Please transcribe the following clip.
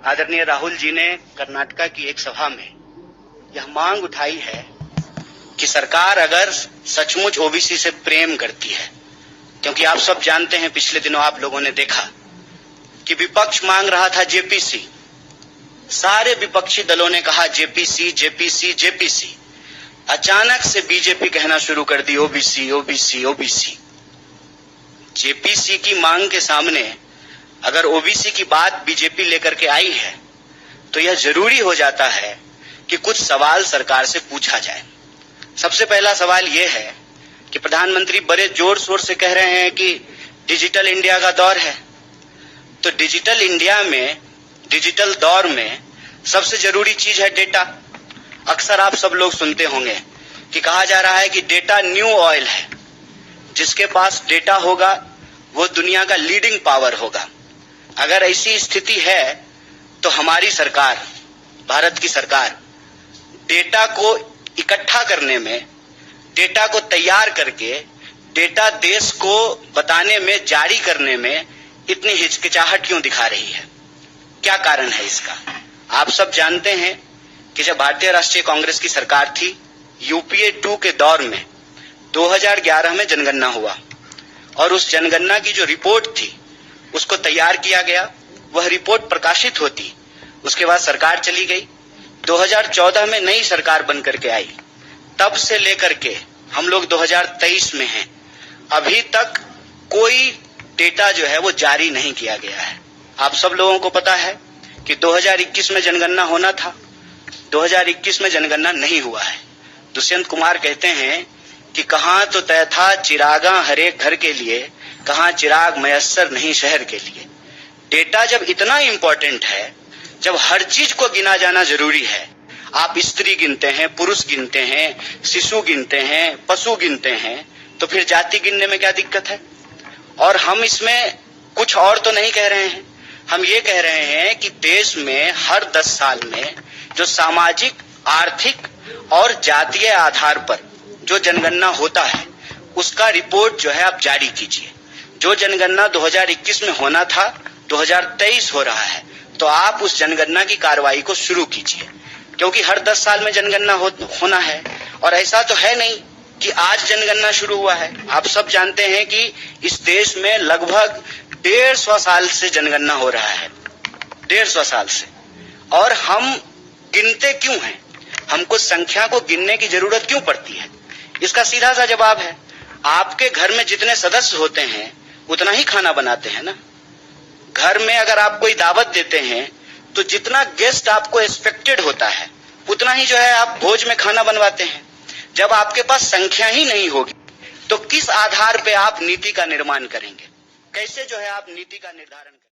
आदरणीय राहुल जी ने कर्नाटका की एक सभा में यह मांग उठाई है कि सरकार अगर सचमुच ओबीसी से प्रेम करती है, क्योंकि आप सब जानते हैं पिछले दिनों आप लोगों ने देखा कि विपक्ष मांग रहा था जेपीसी, सारे विपक्षी दलों ने कहा जेपीसी जेपीसी जेपीसी, अचानक से बीजेपी कहना शुरू कर दी ओबीसी ओबीसी ओबीसी। जेपीसी की मांग के सामने अगर ओबीसी की बात बीजेपी लेकर के आई है तो यह जरूरी हो जाता है कि कुछ सवाल सरकार से पूछा जाए। सबसे पहला सवाल यह है कि प्रधानमंत्री बड़े जोर शोर से कह रहे हैं कि डिजिटल इंडिया का दौर है, तो डिजिटल इंडिया में, डिजिटल दौर में सबसे जरूरी चीज है डेटा। अक्सर आप सब लोग सुनते होंगे कि कहा जा रहा है कि डेटा न्यू ऑयल है, जिसके पास डेटा होगा वो दुनिया का लीडिंग पावर होगा। अगर ऐसी स्थिति है तो हमारी सरकार, भारत की सरकार, डेटा को इकट्ठा करने में, डेटा को तैयार करके डेटा देश को बताने में, जारी करने में इतनी हिचकिचाहट क्यों दिखा रही है? क्या कारण है इसका? आप सब जानते हैं कि जब भारतीय राष्ट्रीय कांग्रेस की सरकार थी, यूपीए 2 के दौर में 2011 में जनगणना हुआ और उस जनगणना की जो रिपोर्ट थी उसको तैयार किया गया। वह रिपोर्ट प्रकाशित होती, उसके बाद सरकार चली गई। 2014 में नई सरकार बन करके आई, तब से लेकर के हम लोग 2023 में हैं, अभी तक कोई डेटा जो है वो जारी नहीं किया गया है। आप सब लोगों को पता है कि 2021 में जनगणना होना था, 2021 में जनगणना नहीं हुआ है। दुष्यंत कुमार कहते हैं कि कहां तो तय था चिरागा हरेक घर के लिए, कहां चिराग मयस्सर नहीं शहर के लिए। डेटा जब इतना इंपॉर्टेंट है, जब हर चीज को गिना जाना जरूरी है, आप स्त्री गिनते हैं, पुरुष गिनते हैं, शिशु गिनते हैं, पशु गिनते हैं, तो फिर जाति गिनने में क्या दिक्कत है? और हम इसमें कुछ और तो नहीं कह रहे हैं, हम ये कह रहे हैं कि देश में हर 10 साल में जो सामाजिक, आर्थिक और जातीय आधार पर जो जनगणना होता है उसका रिपोर्ट जो है आप जारी कीजिए। जो जनगणना 2021 में होना था 2023 हो रहा है, तो आप उस जनगणना की कार्रवाई को शुरू कीजिए, क्योंकि हर 10 साल में जनगणना होना है। और ऐसा तो है नहीं कि आज जनगणना शुरू हुआ है। आप सब जानते हैं कि इस देश में लगभग 150 साल से जनगणना हो रहा है, 150 साल से। और हम गिनते क्यों हैं? हमको संख्या को गिनने की जरूरत क्यों पड़ती है? इसका सीधा सा जवाब है, आपके घर में जितने सदस्य होते हैं उतना ही खाना बनाते हैं ना। घर में अगर आप कोई दावत देते हैं तो जितना गेस्ट आपको एक्सपेक्टेड होता है उतना ही जो है आप भोज में खाना बनवाते हैं। जब आपके पास संख्या ही नहीं होगी तो किस आधार पे आप नीति का निर्माण करेंगे? कैसे जो है आप नीति का निर्धारण करेंगे?